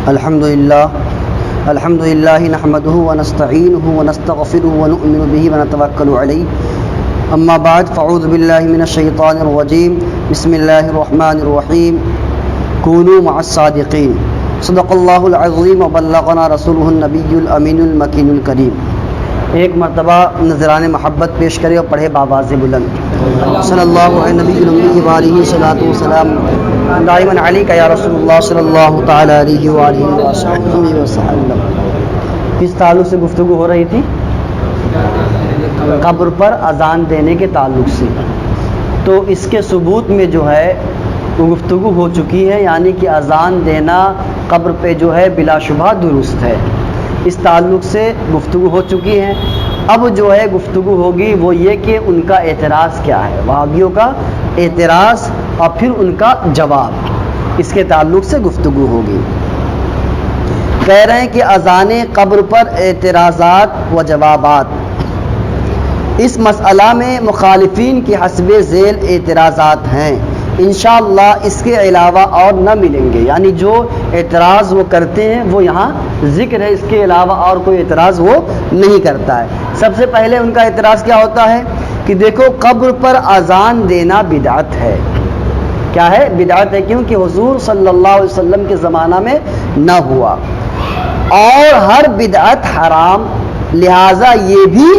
الحمد للہ نحمده ونستعینه ونستغفره ونؤمن به ونتوکل علیہ اما بعد فاعوذ باللہ من الشیطان الرجیم بسم اللہ الرحمن الرحیم کونوا مع الصادقین صدق اللہ العظیم وبلغنا رسولہ النبی الامین المکین الکریم۔ ایک مرتبہ نذران محبت پیش کرے اور پڑھے بآواز بلند صلی اللہ علیہ نبی الامین وآلہ صلاۃ وسلام دائما علیک یا رسول اللہ صلی اللہ تعالی علیہ وآلہ وسلم۔ کس تعلق سے گفتگو ہو رہی تھی؟ قبر پر اذان دینے کے تعلق سے۔ تو اس کے ثبوت میں جو ہے وہ گفتگو ہو چکی ہے، یعنی کہ اذان دینا قبر پہ جو ہے بلا شبہ درست ہے، اس تعلق سے گفتگو ہو چکی ہے۔ اب جو ہے گفتگو ہوگی وہ یہ کہ ان کا اعتراض کیا ہے، وہابیوں کا اعتراض اور پھر ان کا جواب، اس کے تعلق سے گفتگو ہوگی۔ کہہ رہے ہیں کہ اذان قبر پر اعتراضات و جوابات۔ اس مسئلہ میں مخالفین کی حسب ذیل اعتراضات ہیں، انشاءاللہ اس کے علاوہ اور نہ ملیں گے، یعنی جو اعتراض وہ کرتے ہیں وہ یہاں ذکر ہے، اس کے علاوہ اور کوئی اعتراض وہ نہیں کرتا ہے۔ سب سے پہلے ان کا اعتراض کیا ہوتا ہے کہ دیکھو قبر پر اذان دینا بدعت ہے۔ کیا ہے؟ بدعت ہے، کیونکہ حضور صلی اللہ علیہ وسلم کے زمانہ میں نہ ہوا، اور ہر بدعت حرام، لہٰذا یہ بھی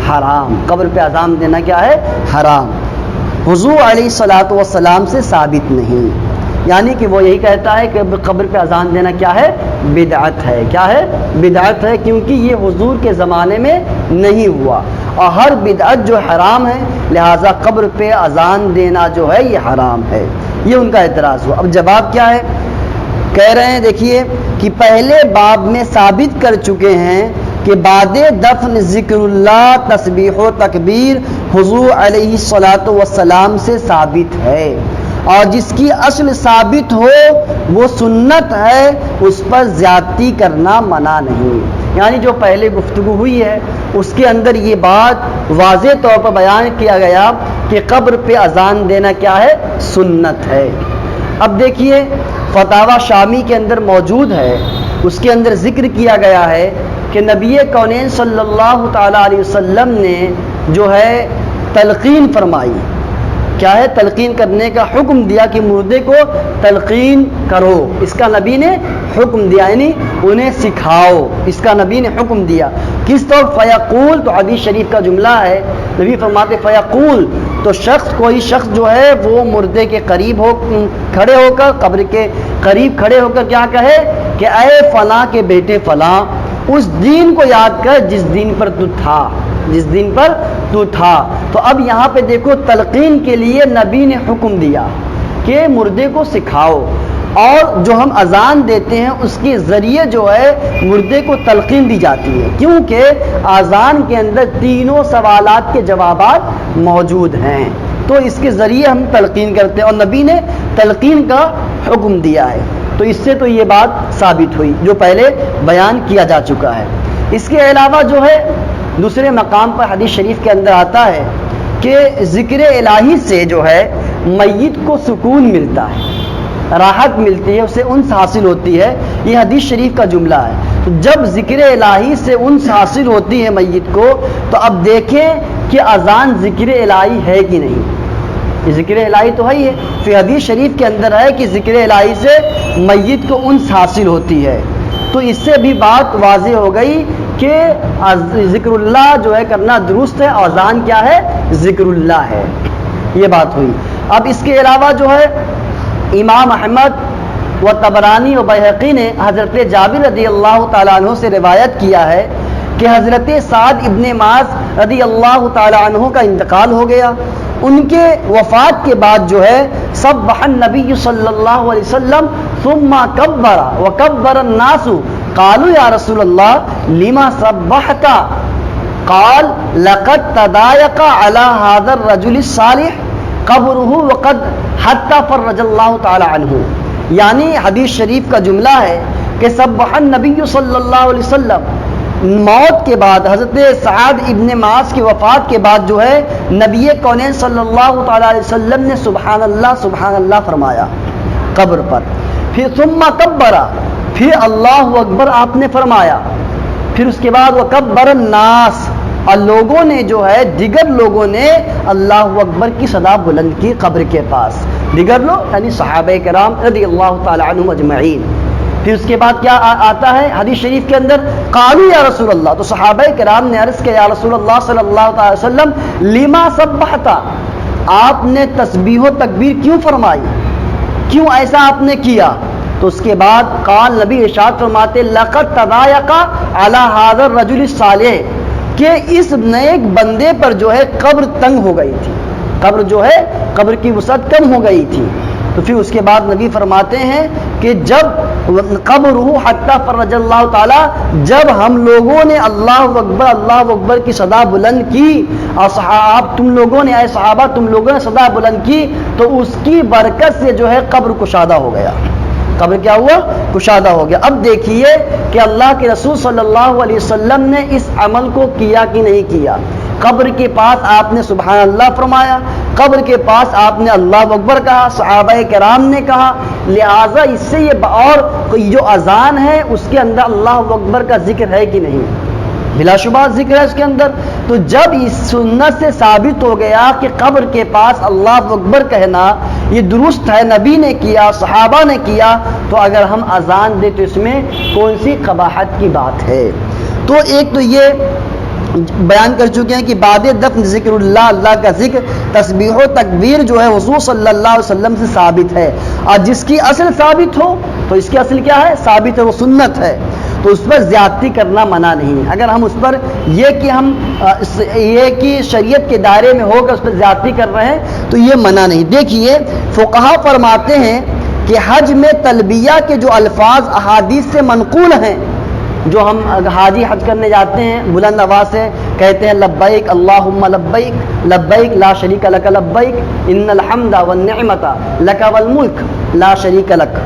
حرام، قبر پہ اذان دینا کیا ہے؟ حرام، حضور علیہ الصلوۃ والسلام سے ثابت نہیں، یعنی کہ وہ یہی کہتا ہے کہ قبر پہ اذان دینا کیا ہے؟ بدعت ہے۔ کیا ہے؟ بدعت ہے، کیونکہ یہ حضور کے زمانے میں نہیں ہوا، اور ہر بدعت جو حرام ہے لہٰذا قبر پہ اذان دینا جو ہے یہ حرام ہے۔ یہ ان کا اعتراض ہوا۔ اب جواب کیا ہے؟ کہہ رہے ہیں دیکھیے کہ پہلے باب میں ثابت کر چکے ہیں کہ بعد دفن ذکر اللہ، تسبیح و تکبیر حضور علیہ الصلوۃ والسلام سے ثابت ہے، اور جس کی اصل ثابت ہو وہ سنت ہے، اس پر زیادتی کرنا منع نہیں۔ یعنی جو پہلے گفتگو ہوئی ہے اس کے اندر یہ بات واضح طور پر بیان کیا گیا کہ قبر پہ اذان دینا کیا ہے؟ سنت ہے۔ اب دیکھیے فتاوی شامی کے اندر موجود ہے، اس کے اندر ذکر کیا گیا ہے کہ نبی کونین صلی اللہ تعالی علیہ وسلم نے جو ہے تلقین فرمائی۔ کیا ہے؟ تلقین کرنے کا حکم دیا کہ مردے کو تلقین کرو، اس کا نبی نے حکم دیا، یعنی انہیں سکھاؤ، اس کا نبی نے حکم دیا۔ کس طور؟ فیقول، تو حدیث شریف کا جملہ ہے، نبی فرماتے فیقول، تو کوئی شخص جو ہے وہ مردے کے قریب کھڑے ہو کر، قبر کے قریب کھڑے ہو کر کیا کہے کہ اے فلاں کے بیٹے فلاں، اس دین کو یاد کر جس دین پر تو تھا، جس دن پر تو تھا۔ تو اب یہاں پہ دیکھو تلقین کے لیے نبی نے حکم دیا کہ مردے کو سکھاؤ، اور جو ہم اذان دیتے ہیں اس کے ذریعے جو ہے مردے کو تلقین دی جاتی ہے، کیونکہ اذان کے اندر تینوں سوالات کے جوابات موجود ہیں، تو اس کے ذریعے ہم تلقین کرتے ہیں، اور نبی نے تلقین کا حکم دیا ہے۔ تو اس سے تو یہ بات ثابت ہوئی جو پہلے بیان کیا جا چکا ہے۔ اس کے علاوہ جو ہے دوسرے مقام پر حدیث شریف کے اندر آتا ہے کہ ذکر الہی سے جو ہے میت کو سکون ملتا ہے، راحت ملتی ہے، اسے انس حاصل ہوتی ہے، یہ حدیث شریف کا جملہ ہے۔ تو جب ذکر الہی سے انس حاصل ہوتی ہے میت کو، تو اب دیکھیں کہ اذان ذکر الہی ہے کہ نہیں۔ یہ ذکر الہی تو ہے ہی ہے، پھر حدیث شریف کے اندر ہے کہ ذکر الہی سے میت کو انس حاصل ہوتی ہے، تو اس سے بھی بات واضح ہو گئی کہ ذکر اللہ جو ہے کرنا درست ہے، اذان کیا ہے؟ ذکر اللہ ہے، یہ بات ہوئی۔ اب اس کے علاوہ جو ہے امام احمد و طبرانی و بیہقی نے حضرت جابر رضی اللہ تعالیٰ عنہ سے روایت کیا ہے کہ حضرت سعد ابن معاذ رضی اللہ تعالیٰ عنہ کا انتقال ہو گیا۔ ان کے وفات کے بعد جو ہے سبح النبی صلی اللہ علیہ وسلم ثم کبر وکبر الناس قالوا یا رسول اللہ لما سبحت؟ قال لقد تضايق على هذا الرجل الصالح قبره وقد حتى فرج اللہ تعالی عنہ۔ یعنی حدیث شریف کا جملہ ہے کہ سبح النبی صلی اللہ علیہ وسلم، موت کے بعد حضرت سعد ابن معاذ کی وفات کے بعد جو ہے نبی کونین صلی اللہ تعالی علیہ وسلم نے سبحان اللہ فرمایا قبر پر، پھر ثم کبرا، پھر اللہ اکبر آپ نے فرمایا، پھر اس کے بعد وکبر الناس، اور لوگوں نے جو ہے دیگر لوگوں نے اللہ اکبر کی صدا بلند کی قبر کے پاس، دیگر لوگ یعنی صحابہ کرام رضی اللہ تعالی عنہم اجمعین۔ پھر اس کے بعد کیا آتا ہے حدیث شریف کے اندر، قالوا یا رسول اللہ، تو صحابہ کرام نے عرض کیا یا رسول اللہ صلی اللہ علیہ وسلم لما سبحتا، آپ نے تسبیح و تکبیر کیوں فرمائی، کیوں ایسا آپ نے کیا؟ تو اس کے بعد قال، نبی ارشاد فرماتے لقد تضايق على هذا الرجل الصالح، کہ اس نیک بندے پر جو ہے قبر تنگ ہو گئی تھی، قبر جو ہے قبر کی وسعت کم ہو گئی تھی۔ تو پھر اس کے بعد نبی فرماتے ہیں کہ جب قبرہ حتی فرج اللہ تعالی، جب ہم لوگوں نے اللہ اکبر کی صدا بلند کی، اور تم لوگوں نے اے صحابہ تم لوگوں نے صدا بلند کی، تو اس کی برکت سے جو ہے قبر کشادہ ہو گیا، قبر کیا ہوا؟ کشادہ ہو گیا۔ اب دیکھیے کہ اللہ کے رسول صلی اللہ علیہ وسلم نے اس عمل کو کیا کہ نہیں کیا؟ قبر کے پاس آپ نے سبحان اللہ فرمایا، قبر کے پاس آپ نے اللہ اکبر کہا، صحابہ کرام نے کہا، لہٰذا اس سے یہ اور جو اذان ہے اس کے اندر اللہ اکبر کا ذکر ہے کہ نہیں؟ بلا شبہ ذکر ہے اس کے اندر۔ تو جب اس سنت سے ثابت ہو گیا کہ قبر کے پاس اللہ اکبر کہنا یہ درست ہے، نبی نے کیا، صحابہ نے کیا، تو اگر ہم اذان دیں تو اس میں کون سی قباحت کی بات ہے؟ تو ایک تو یہ بیان کر چکے ہیں کہ بعد دفن ذکر اللہ کا ذکر، تسبیح و تکبیر جو ہے حضور صلی اللہ علیہ وسلم سے ثابت ہے، اور جس کی اصل ثابت ہو تو اس کی اصل کیا ہے؟ ثابت ہے، وہ سنت ہے، تو اس پر زیادتی کرنا منع نہیں۔ اگر ہم اس پر یہ کہ شریعت کے دائرے میں ہو کر اس پر زیادتی کر رہے ہیں تو یہ منع نہیں۔ دیکھیے فقہا فرماتے ہیں کہ حج میں تلبیہ کے جو الفاظ احادیث سے منقول ہیں، جو ہم حاجی حج کرنے جاتے ہیں بلند آواز سے کہتے ہیں لبیک اللہم لبیک لبیک لا شریک لک لبیک ان الحمد والنعمت لک والملک لا شریک لک،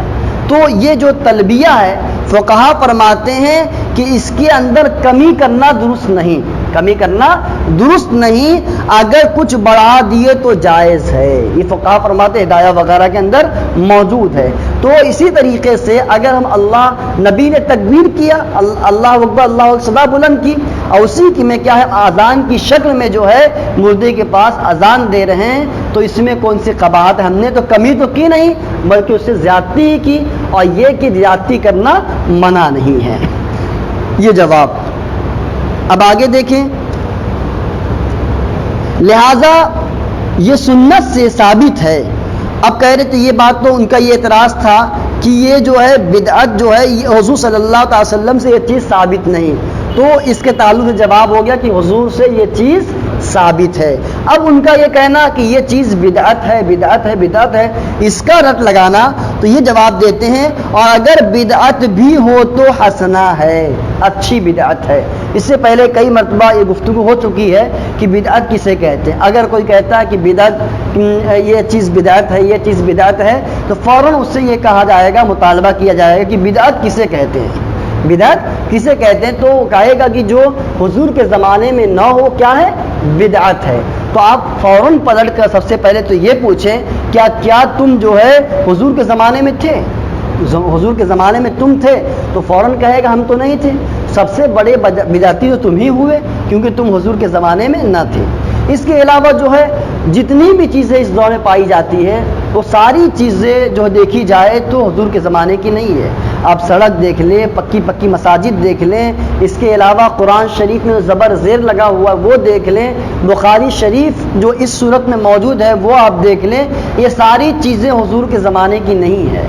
تو یہ جو تلبیہ ہے فقہا فرماتے ہیں کہ اس کے اندر کمی کرنا درست نہیں، کمی کرنا درست نہیں، اگر کچھ بڑھا دیے تو جائز ہے، یہ فقہا فرماتے ہیں، ہدایہ وغیرہ کے اندر موجود ہے۔ تو اسی طریقے سے اگر ہم نبی نے تکبیر کیا، اللہ اکبر اللہ اکبر صدا بلند کی، اور اسی کی میں کیا ہے اذان کی شکل میں جو ہے مردے کے پاس اذان دے رہے ہیں، تو اس میں کون سی قباحت؟ ہم نے تو کمی تو کی نہیں بلکہ اس سے زیادتی ہی کی، اور یہ کہ زیادتی کرنا منع نہیں ہے۔ یہ جواب۔ اب آگے دیکھیں، لہذا یہ سنت سے ثابت ہے۔ اب کہہ رہے تھے یہ بات، تو ان کا یہ اعتراض تھا کہ یہ جو ہے بدعت جو ہے یہ حضور صلی اللہ علیہ وسلم سے یہ چیز ثابت نہیں، تو اس کے تعلق سے جواب ہو گیا کہ حضور سے یہ چیز ثابت ہے۔ اب ان کا یہ کہنا کہ یہ چیز بدعت ہے بدعت ہے بدعت ہے، اس کا رٹ لگانا، تو یہ جواب دیتے ہیں اور اگر بدعت بھی ہو تو حسنہ ہے، اچھی بدعت ہے۔ اس سے پہلے کئی مرتبہ یہ گفتگو ہو چکی ہے کہ بدعت کسے کہتے ہیں۔ اگر کوئی کہتا ہے کہ بدعت یہ چیز بدعت ہے یہ چیز بدعت ہے، تو فوراً اس سے یہ کہا جائے گا، مطالبہ کیا جائے گا کہ بدعت کسے کہتے ہیں، بدعت کسے کہتے ہیں؟ تو وہ کہے گا کہ جو حضور کے زمانے میں نہ ہو کیا ہے؟ بدعت ہے۔ تو آپ فوراً پلٹ کر سب سے پہلے تو یہ پوچھیں کیا تم جو ہے حضور کے زمانے میں تھے؟ حضور کے زمانے میں تم تھے؟ تو فوراً کہے گا ہم تو نہیں تھے۔ سب سے بڑے بدعتی تو تم ہی ہوئے کیونکہ تم حضور کے زمانے میں نہ تھے۔ اس کے علاوہ جو ہے جتنی بھی چیزیں اس دور میں پائی جاتی ہیں وہ ساری چیزیں جو دیکھی جائے تو حضور کے زمانے کی نہیں ہے۔ آپ سڑک دیکھ لیں، پکی مساجد دیکھ لیں، اس کے علاوہ قرآن شریف میں زبر زیر لگا ہوا وہ دیکھ لیں، بخاری شریف جو اس صورت میں موجود ہے وہ آپ دیکھ لیں، یہ ساری چیزیں حضور کے زمانے کی نہیں ہے۔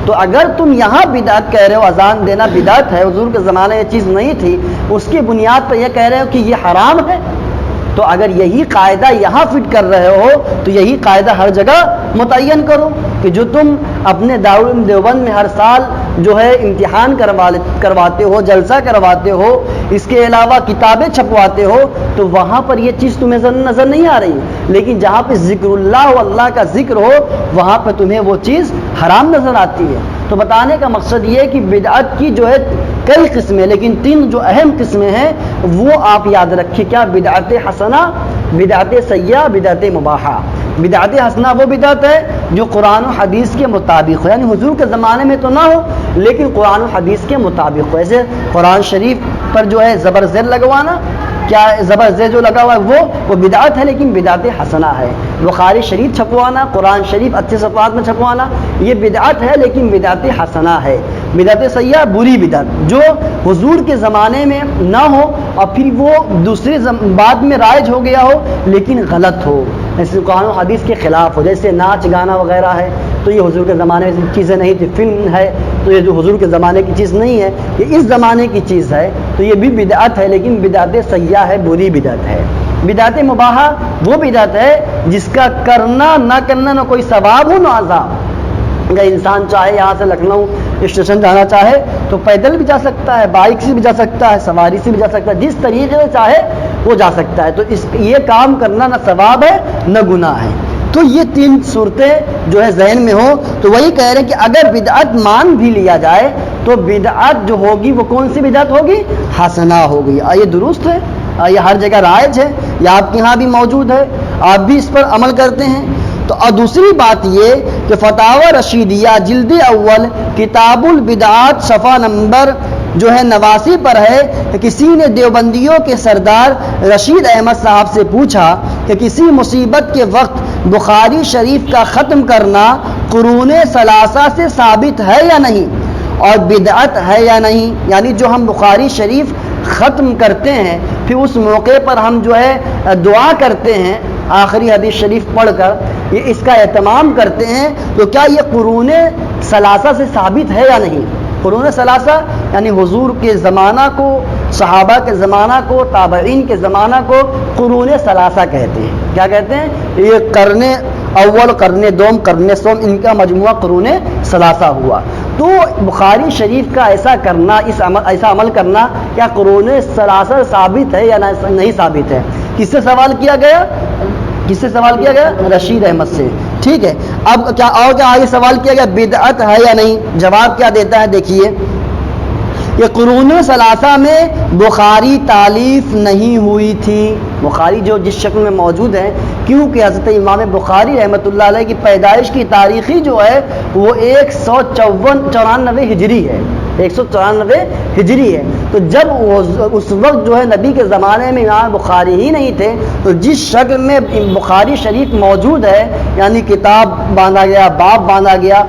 تو اگر تم یہاں بدعت کہہ رہے ہو، اذان دینا بدعت ہے، حضور کے زمانے یہ چیز نہیں تھی، اس کی بنیاد پر یہ کہہ رہے ہو کہ یہ حرام ہے، تو اگر یہی قاعدہ یہاں فٹ کر رہے ہو تو یہی قاعدہ ہر جگہ متعین کرو کہ جو تم اپنے دارالعلوم دیوبند میں ہر سال جو ہے امتحان کرواتے ہو، جلسہ کرواتے ہو، اس کے علاوہ کتابیں چھپواتے ہو، تو وہاں پر یہ چیز تمہیں نظر نہیں آ رہی، لیکن جہاں پہ ذکر اللہ و اللہ کا ذکر ہو وہاں پہ تمہیں وہ چیز حرام نظر آتی ہے۔ تو بتانے کا مقصد یہ ہے کہ بدعت کی جو ہے کئی قسمیں، لیکن 3 جو اہم قسمیں ہیں وہ آپ یاد رکھیں، کیا؟ بدعت حسنہ، بدعت سیئہ، بدعت مباحہ۔ بدعت حسنہ وہ بدعت ہے جو قرآن و حدیث کے مطابق ہو، یعنی حضور کے زمانے میں تو نہ ہو لیکن قرآن و حدیث کے مطابق ہو. ایسے قرآن شریف پر جو ہے زبر زیر لگوانا، کیا زبر زیر جو لگا ہوا ہے وہ بدعت ہے لیکن بدعت حسنہ ہے. بخاری شریف چھپوانا، قرآن شریف اچھے صفحات میں چھپوانا، یہ بدعت ہے لیکن بدعت حسنہ ہے. بدعت سیئہ بری بدعت جو حضور کے زمانے میں نہ ہو اور پھر وہ دوسری بعد میں رائج ہو گیا ہو لیکن غلط ہو، جیسے قرآن و حدیث کے خلاف ہو، جیسے ناچ گانا وغیرہ ہے تو یہ حضور کے زمانے میں چیزیں نہیں تھی. فلم ہے تو یہ جو حضور کے زمانے کی چیز نہیں ہے، یہ اس زمانے کی چیز ہے تو یہ بھی بدعت ہے لیکن بدعت سیئہ ہے، بری بدعت ہے. بدعت مباحہ وہ بدعت ہے جس کا کرنا نہ کرنا نہ کوئی ثواب ہو نہ عذاب. اگر انسان چاہے یہاں سے لکھنؤ اسٹیشن جانا چاہے تو پیدل بھی جا سکتا ہے، بائک سے بھی جا سکتا ہے، سواری سے بھی جا سکتا ہے، جس طریقے سے چاہے وہ جا سکتا ہے. تو یہ کام کرنا نہ ثواب ہے نہ گناہ ہے. تو یہ تین صورتیں جو ہے ذہن میں ہو تو وہی کہہ رہے ہیں کہ اگر بدعت مان بھی لیا جائے تو بدعت جو ہوگی وہ کون سی بدعت ہوگی؟ حسنہ ہوگی. یہ درست ہے، یہ ہر جگہ رائج ہے، یہ آپ کے ہاں بھی موجود ہے، آپ بھی اس پر عمل کرتے ہیں. تو اور دوسری بات یہ کہ فتاوی رشیدیہ جلد اول کتاب البدعات صفحہ نمبر جو ہے 89 پر ہے کہ کسی نے دیوبندیوں کے سردار رشید احمد صاحب سے پوچھا کہ کسی مصیبت کے وقت بخاری شریف کا ختم کرنا قرون ثلاثہ سے ثابت ہے یا نہیں اور بدعت ہے یا نہیں. یعنی جو ہم بخاری شریف ختم کرتے ہیں پھر اس موقع پر ہم جو ہے دعا کرتے ہیں آخری حدیث شریف پڑھ کر، یہ اس کا اہتمام کرتے ہیں تو کیا یہ قرون ثلاثہ سے ثابت ہے یا نہیں؟ قرون ثلاثہ یعنی حضور کے زمانہ کو، صحابہ کے زمانہ کو، تابعین کے زمانہ کو قرون ثلاثہ کہتے ہیں. کیا کہتے ہیں؟ یہ قرن اول، قرن دوم، قرن سوم، ان کا مجموعہ قرون ثلاثہ ہوا. تو بخاری شریف کا ایسا کرنا، ایسا عمل کرنا کیا قرون ثلاثہ ثابت ہے یا نہیں ثابت ہے؟ کس سے سوال کیا گیا؟ کس سے سوال کیا گیا؟ رشید احمد سے. ٹھیک ہے. اب کیا آگے سوال کیا گیا بدعت ہے یا نہیں؟ جواب کیا دیتا ہے دیکھیے، یہ قرون ثلاثہ میں بخاری تالیف نہیں ہوئی تھی. بخاری جو جس شکل میں موجود ہے کیونکہ حضرت امام بخاری رحمۃ اللہ علیہ کی پیدائش کی تاریخی جو ہے وہ 194 ہجری ہے، 194 ہجری ہے. تو جب اس وقت جو ہے نبی کے زمانے میں امام بخاری ہی نہیں تھے تو جس شکل میں بخاری شریف موجود ہے یعنی کتاب باندھا گیا، باب باندھا گیا،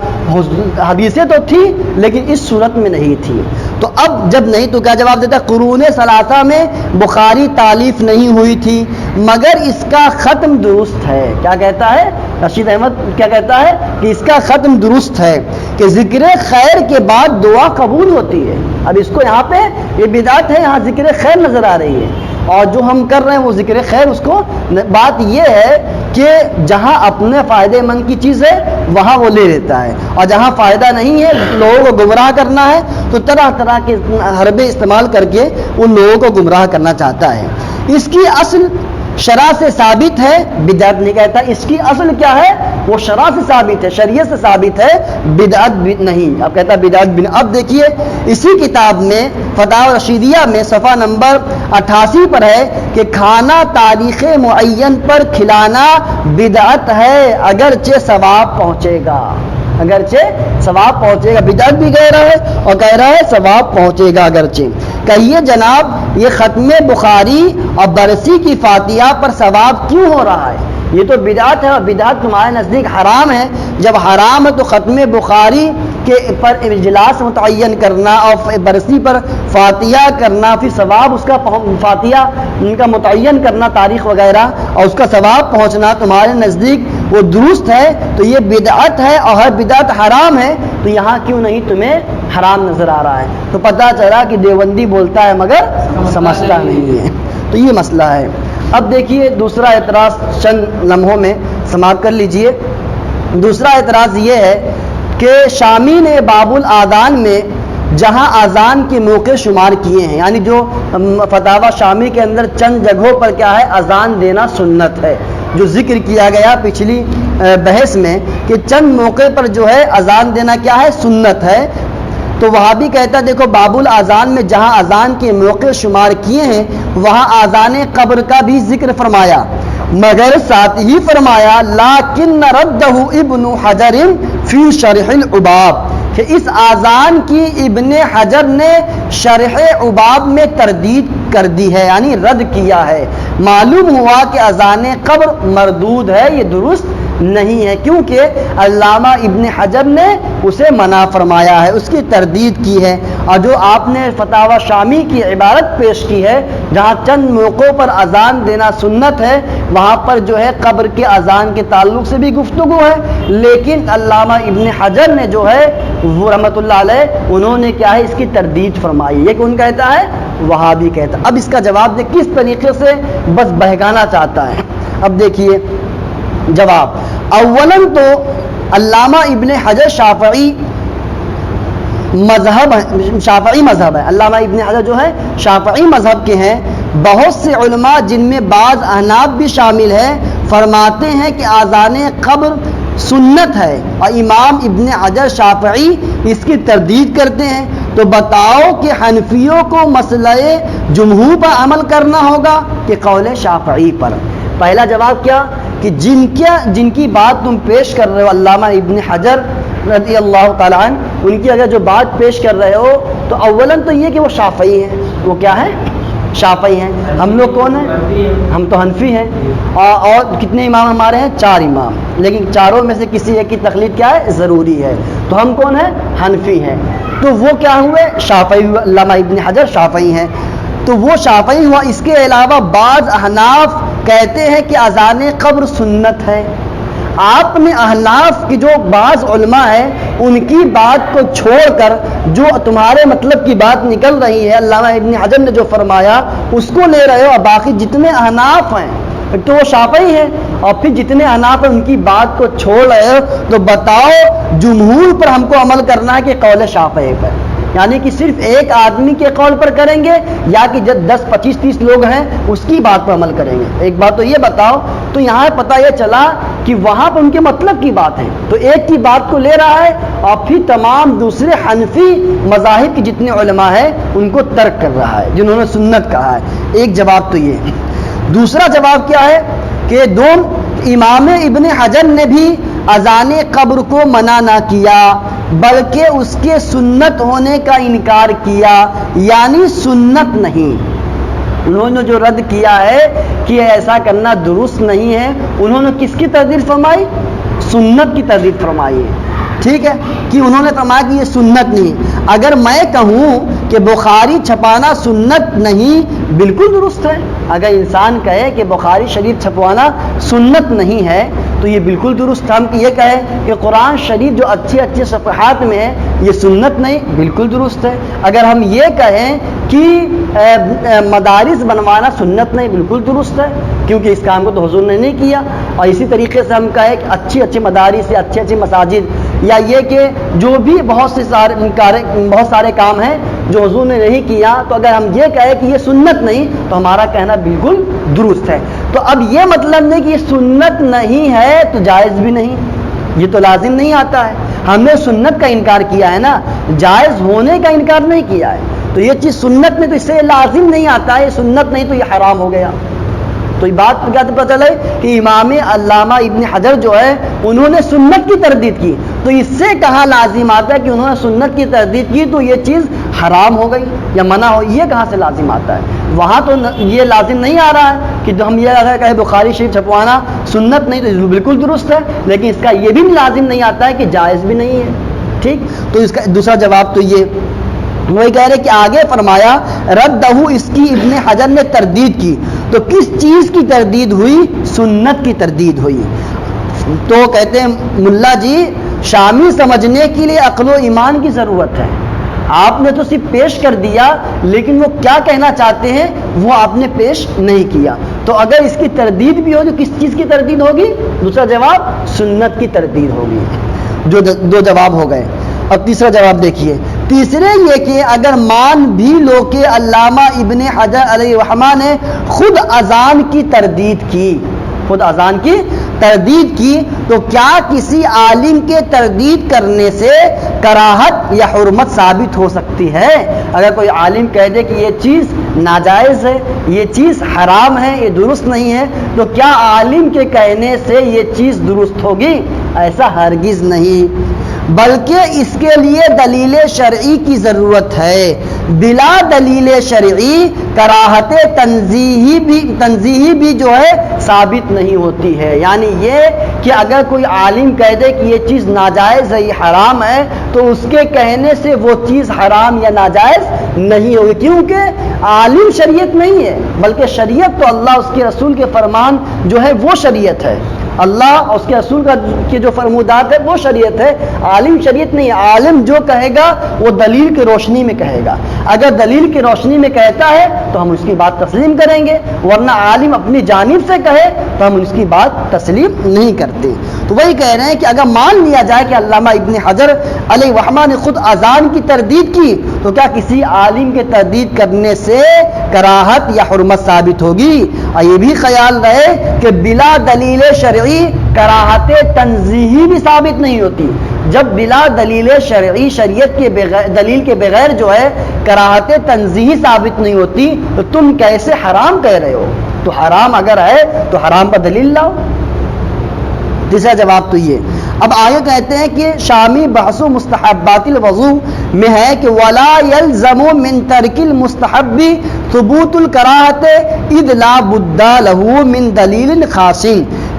حدیثیں تو تھی لیکن اس صورت میں نہیں تھی. تو اب جب نہیں تو کیا جواب دیتا ہے؟ قرون ثلاثہ میں بخاری تالیف نہیں ہوئی تھی مگر اس کا ختم درست ہے. کیا کہتا ہے رشید احمد؟ کیا کہتا ہے کہ اس کا ختم درست ہے کہ ذکر خیر کے بعد دعا قبول ہوتی ہے. اب اس کو یہاں پہ یہ بدعت ہے، یہاں ذکر خیر نظر آ رہی ہے اور جو ہم کر رہے ہیں وہ ذکر خیر. اس کو بات یہ ہے کہ جہاں اپنے فائدے مند کی چیز ہے وہاں وہ لے لیتا ہے اور جہاں فائدہ نہیں ہے لوگوں کو گمراہ کرنا ہے تو طرح طرح کے حربے استعمال کر کے ان لوگوں کو گمراہ کرنا چاہتا ہے. اس کی اصل شرع سے ثابت ہے، بدعت نہیں کہتا. اس کی اصل کیا ہے؟ وہ شرع سے ثابت ہے، شریعت سے ثابت ہے، بدعت نہیں. اب کہتا ہے بدعت بھی. اب دیکھیے اسی کتاب میں فتاوی رشیدیہ میں صفحہ نمبر 88 پر ہے کہ کھانا تاریخ معین پر کھلانا بدعت ہے اگرچہ ثواب پہنچے گا. اگرچہ ثواب پہنچے گا، بدعت بھی کہہ رہا ہے اور کہہ رہا ہے ثواب پہنچے گا اگرچہ. کہیے جناب یہ ختم بخاری اور برسی کی فاتحہ پر ثواب کیوں ہو رہا ہے؟ یہ تو بدعت ہے اور بدعت تمہارے نزدیک حرام ہے. جب حرام ہے تو ختم بخاری کے پر اجلاس متعین کرنا اور برسی پر فاتحہ کرنا، پھر ثواب اس کا فاتحہ ان کا متعین کرنا تاریخ وغیرہ اور اس کا ثواب پہنچنا تمہارے نزدیک وہ درست ہے. تو یہ بدعت ہے اور ہر بدعت حرام ہے تو یہاں کیوں نہیں تمہیں حرام نظر آ رہا ہے؟ تو پتہ چلا کہ دیوبندی بولتا ہے مگر سمجھتا نہیں ہے. تو یہ مسئلہ ہے. اب دیکھیے دوسرا اعتراض چند لمحوں میں سماعت کر لیجئے. دوسرا اعتراض یہ ہے کہ شامی نے باب الاذان میں جہاں اذان کے موقع شمار کیے ہیں، یعنی جو فتاوی شامی کے اندر چند جگہوں پر کیا ہے اذان دینا سنت ہے، جو ذکر کیا گیا پچھلی بحث میں کہ چند موقع پر جو ہے اذان دینا کیا ہے سنت ہے. تو وہاں بھی کہتا ہے دیکھو باب الاذان میں جہاں اذان کے موقع شمار کیے ہیں وہاں اذان قبر کا بھی ذکر فرمایا مگر ساتھ ہی فرمایا لیکن ردہ ابن حجر فی شرح العباب، کہ اس آذان کی ابن حجر نے شرح عباب میں تردید کر دی ہے، یعنی رد کیا ہے۔ معلوم ہوا کہ اذان قبر مردود ہے، یہ درست نہیں ہے، کیونکہ علامہ ابن حجر نے اسے منع فرمایا ہے، اس کی تردید کی ہے۔ اور جو آپ نے فتاوی شامی کی عبارت پیش کی ہے جہاں چند موقعوں پر اذان دینا سنت ہے، وہاں پر جو ہے قبر کے اذان کے تعلق سے بھی گفتگو ہے، لیکن علامہ ابن حجر نے جو ہے وہ رحمۃ اللہ علیہ انہوں نے کیا ہے اس کی تردید فرمائی۔ یہ کون کہتا ہے؟ وہابی کہتا ہے۔ اب اس کا جواب دے کس طریقے سے بس بہکانا چاہتا ہے۔ اب دیکھیے جواب، اولاً تو علامہ ابن حجر شافعی مذہب ہے، علامہ ابن حجر جو ہے شافعی مذہب کے ہیں۔ بہت سے علماء جن میں بعض احناف بھی شامل ہیں فرماتے ہیں کہ آذان قبر سنت ہے، اور امام ابن حجر شافعی اس کی تردید کرتے ہیں۔ تو بتاؤ کہ حنفیوں کو مسئلہ جمہور پر عمل کرنا ہوگا کہ قول شافعی پر؟ پہلا جواب کیا کہ جن کی بات تم پیش کر رہے ہو علامہ ابن حجر رضی اللہ تعالیٰ عنہ، ان کی اگر جو بات پیش کر رہے ہو تو اولاً تو یہ کہ وہ شافعی ہیں۔ وہ کیا ہے؟ شافعی ہیں۔ ہم لوگ کون ہیں؟ ہم تو حنفی ہیں۔ اور کتنے امام ہمارے ہیں؟ 4 امام، لیکن چاروں میں سے کسی ایک کی تقلید کیا ہے؟ ضروری ہے۔ تو ہم کون ہیں؟ حنفی ہیں۔ تو وہ کیا ہوئے؟ شافعی ہوئے، علامہ ابن حجر شافعی ہیں۔ تو وہ شافعی ہوا۔ اس کے علاوہ بعض احناف کہتے ہیں کہ اذان قبر سنت ہے۔ آپ نے احناف کی جو بعض علماء ہیں ان کی بات کو چھوڑ کر جو تمہارے مطلب کی بات نکل رہی ہے، علامہ ابن حجر نے جو فرمایا اس کو لے رہے ہو، اور باقی جتنے احناف ہیں تو وہ شافعی ہیں، اور پھر جتنے احناف ہیں ان کی بات کو چھوڑ رہے ہو۔ تو بتاؤ جمہور پر ہم کو عمل کرنا ہے کہ قول شافعی پر؟ یعنی کہ صرف ایک آدمی کے قول پر کریں گے یا کہ جب 10 25 30 لوگ ہیں اس کی بات پر عمل کریں گے؟ ایک بات تو یہ بتاؤ۔ تو یہاں پتہ یہ چلا کہ وہاں پر ان کے مطلب کی بات ہے، تو ایک کی بات کو لے رہا ہے اور پھر تمام دوسرے حنفی مذاہب کے جتنے علماء ہیں ان کو ترک کر رہا ہے جنہوں نے سنت کہا ہے۔ ایک جواب تو یہ۔ دوسرا جواب کیا ہے کہ امام ابن حجر نے بھی اذان قبر کو منع نہ کیا بلکہ اس کے سنت ہونے کا انکار کیا، یعنی سنت نہیں۔ انہوں نے جو رد کیا ہے کہ ایسا کرنا درست نہیں ہے، انہوں نے کس کی تردید فرمائی؟ سنت کی تردید فرمائی ہے۔ ٹھیک ہے کہ انہوں نے فرمایا کہ یہ سنت نہیں۔ اگر میں کہوں کہ بخاری چھپانا سنت نہیں، بالکل درست ہے۔ اگر انسان کہے کہ بخاری شریف چھپوانا سنت نہیں ہے تو یہ بالکل درست ہے۔ ہم یہ کہیں کہ قرآن شریف جو اچھے اچھے صفحات میں ہے یہ سنت نہیں، بالکل درست ہے۔ اگر ہم یہ کہیں کہ مدارس بنوانا سنت نہیں، بالکل درست ہے، کیونکہ اس کام کو تو حضور نے نہیں کیا۔ اور اسی طریقے سے ہم کہیں کہ اچھی اچھی مدارس یا اچھے اچھے مساجد، یا یہ کہ جو بھی بہت سارے کام ہیں جو حضور نے نہیں کیا، تو اگر ہم یہ کہیں کہ یہ سنت نہیں تو ہمارا کہنا بالکل درست ہے۔ تو اب یہ مطلب نہیں کہ یہ سنت نہیں ہے تو جائز بھی نہیں، یہ تو لازم نہیں آتا ہے۔ ہم نے سنت کا انکار کیا ہے نا، جائز ہونے کا انکار نہیں کیا ہے۔ تو یہ چیز سنت میں تو اس سے لازم نہیں آتا ہے، یہ سنت نہیں تو یہ حرام ہو گیا۔ تو یہ بات کیا پتہ چلے کہ امام علامہ ابن حجر جو ہے انہوں نے سنت کی تردید کی، تو اس سے کہاں لازم آتا ہے کہ انہوں نے سنت کی تردید کی تو یہ چیز حرام ہو گئی یا منع ہو؟ یہ کہاں سے لازم آتا ہے؟ وہاں تو یہ لازم نہیں آ رہا ہے کہ ہم یہ اگر کہیں بخاری شریف چھپوانا سنت نہیں تو بالکل درست ہے، لیکن اس کا یہ بھی لازم نہیں آتا ہے کہ جائز بھی نہیں ہے۔ ٹھیک، تو اس کا دوسرا جواب تو یہ وہی کہہ رہے کہ آگے فرمایا ردہ، اس کی ابن حجر نے تردید کی۔ تو کس چیز کی تردید ہوئی؟ سنت کی تردید ہوئی۔ تو کہتے ہیں ملا جی شامی سمجھنے کے لیے عقل و ایمان کی ضرورت ہے۔ آپ نے تو صرف پیش کر دیا لیکن وہ کیا کہنا چاہتے ہیں وہ آپ نے پیش نہیں کیا۔ تو اگر اس کی تردید بھی ہو تو کس چیز کی تردید ہوگی؟ دوسرا جواب سنت کی تردید ہوگی۔ جو 2 جواب ہو گئے۔ اب تیسرا جواب دیکھیے۔ تیسرے یہ کہ اگر مان بھی لو کہ علامہ ابن حجر علیہ الرحمہ نے خود اذان کی تردید کی، تو کیا کسی عالم کے تردید کرنے سے کراہت یا حرمت ثابت ہو سکتی ہے۔ اگر کوئی عالم کہہ دے کہ یہ چیز ناجائز ہے، یہ چیز حرام ہے، یہ درست نہیں ہے، تو کیا عالم کے کہنے سے یہ چیز درست ہوگی؟ ایسا ہرگز نہیں، بلکہ اس کے لیے دلیل شرعی کی ضرورت ہے۔ بلا دلیل شرعی کراہت تنزیہی بھی جو ہے ثابت نہیں ہوتی ہے۔ یعنی یہ کہ اگر کوئی عالم کہہ دے کہ یہ چیز ناجائز ہے، یہ حرام ہے، تو اس کے کہنے سے وہ چیز حرام یا ناجائز نہیں ہوگی، کیونکہ عالم شریعت نہیں ہے، بلکہ شریعت تو اللہ اس کے رسول کے فرمان جو ہے وہ شریعت ہے، اللہ اور اس کے رسول کے جو فرمودات ہے وہ شریعت ہے، عالم شریعت نہیں ہے۔ عالم جو کہے گا وہ دلیل کی روشنی میں کہے گا، اگر دلیل کی روشنی میں کہتا ہے تو ہم اس کی بات تسلیم کریں گے، ورنہ عالم اپنی جانب سے کہے تو ہم اس کی بات تسلیم نہیں کرتے۔ تو وہی کہہ رہے ہیں کہ اگر مان لیا جائے کہ علامہ ابن حجر علیہ الرحمہ نے خود اذان کی تردید کی، تو کیا کسی عالم کے تردید کرنے سے کراہت یا حرمت ثابت ہوگی؟ اور یہ بھی خیال رہے کہ بلا دلیل شرعی کراہت تنزیہی بھی ثابت نہیں ہوتی۔ جب بلا دلیل شرعی شریعت کے بغیر دلیل کے بغیر جو ہے کراہت تنزیہی ثابت نہیں ہوتی، تو تم کیسے حرام کہہ رہے ہو؟ تو حرام اگر ہے تو حرام پر دلیل لاؤ۔ تیسرا جواب تو یہ۔ اب آگے کہتے ہیں کہ شامی بحث و مستحبات الوضو میں ہے کہ ولا يلزم من ترک المستحب ثبوت الکراہت اذ لا بد له من دلیل خاص۔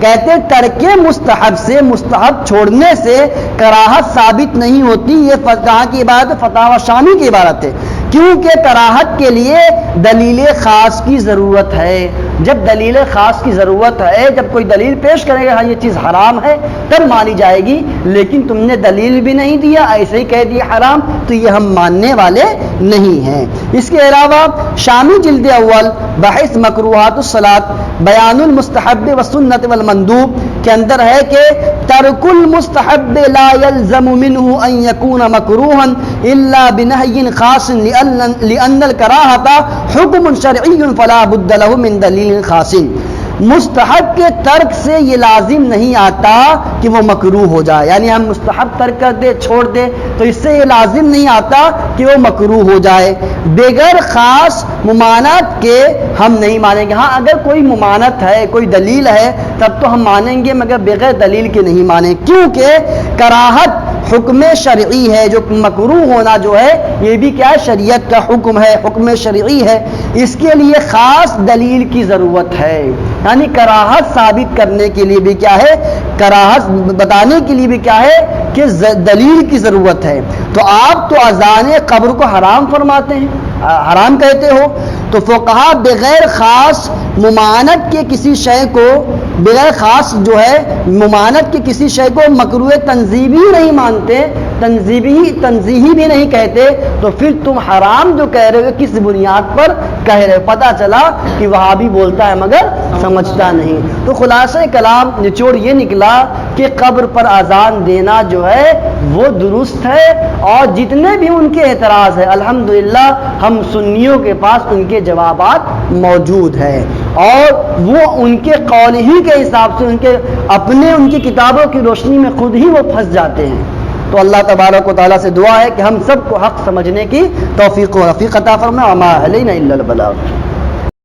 کہتے ہیں ترک مستحب سے، مستحب چھوڑنے سے کراہت ثابت نہیں ہوتی۔ یہ کہاں کی عبارت ہے؟ فتاوی شامی کی عبارت ہے، کیونکہ کراہت کے لیے دلیل خاص کی ضرورت ہے۔ جب دلیل خاص کی ضرورت ہے، جب کوئی دلیل پیش کرے گا ہاں یہ چیز حرام ہے، تب مانی جائے گی، لیکن تم نے دلیل بھی نہیں دیا، ایسے ہی کہہ دیا حرام، تو یہ ہم ماننے والے نہیں ہیں۔ اس کے علاوہ شامی جلد اول بحث مکروہات الصلاۃ بیان المستحب والسنت والمندوب کے اندر ہے کہ ترک المستحب لا يلزم منه ان يكون مکروہا الا بنهی خاص لان الکراہۃ حکم شرعی فلا بد له من دلیل خاص۔ مستحب کے ترک سے یہ لازم نہیں آتا کہ وہ مکروہ ہو جائے، یعنی ہم مستحب ترک کر دے، چھوڑ دے، تو اس سے یہ لازم نہیں آتا کہ وہ مکروہ ہو جائے۔ بغیر خاص ممانعت کے ہم نہیں مانیں گے۔ ہاں اگر کوئی ممانعت ہے، کوئی دلیل ہے، تب تو ہم مانیں گے، مگر بغیر دلیل کے نہیں مانیں، کیونکہ کراہت حکم شرعی ہے، جو مکروہ ہونا جو ہے یہ بھی کیا ہے؟ شریعت کا حکم ہے، حکم شرعی ہے، اس کے لیے خاص دلیل کی ضرورت ہے۔ یعنی کراہت ثابت کرنے کے لیے بھی کیا ہے؟ کراہت بتانے کے لیے بھی کیا ہے کہ دلیل کی ضرورت ہے۔ تو آپ تو اذان قبر کو حرام فرماتے ہیں، حرام کہتے ہو، تو فقہا بغیر خاص ممانعت کے کسی شے کو، بغیر خاص جو ہے ممانعت کے کسی شے کو مکروہ تنزیہی نہیں مانتے، تنزیہی بھی نہیں کہتے، تو پھر تم حرام جو کہہ رہے ہو کس بنیاد پر کہہ رہے ہو؟ پتہ چلا کہ وہابی بولتا ہے مگر سمجھتا نہیں۔ تو خلاصہ کلام نچوڑ یہ نکلا کہ قبر پر اذان دینا جو ہے وہ درست ہے، اور جتنے بھی ان کے اعتراض ہے الحمدللہ ہم سنیوں کے پاس ان کے جوابات موجود ہیں، اور وہ ان کے قول ہی کے حساب سے ان کی کتابوں کی روشنی میں خود ہی وہ پھنس جاتے ہیں۔ تو اللہ تبارک و تعالیٰ سے دعا ہے کہ ہم سب کو حق سمجھنے کی توفیق و رفیق عطا فرمائے۔ وما علینا الا البلاغ۔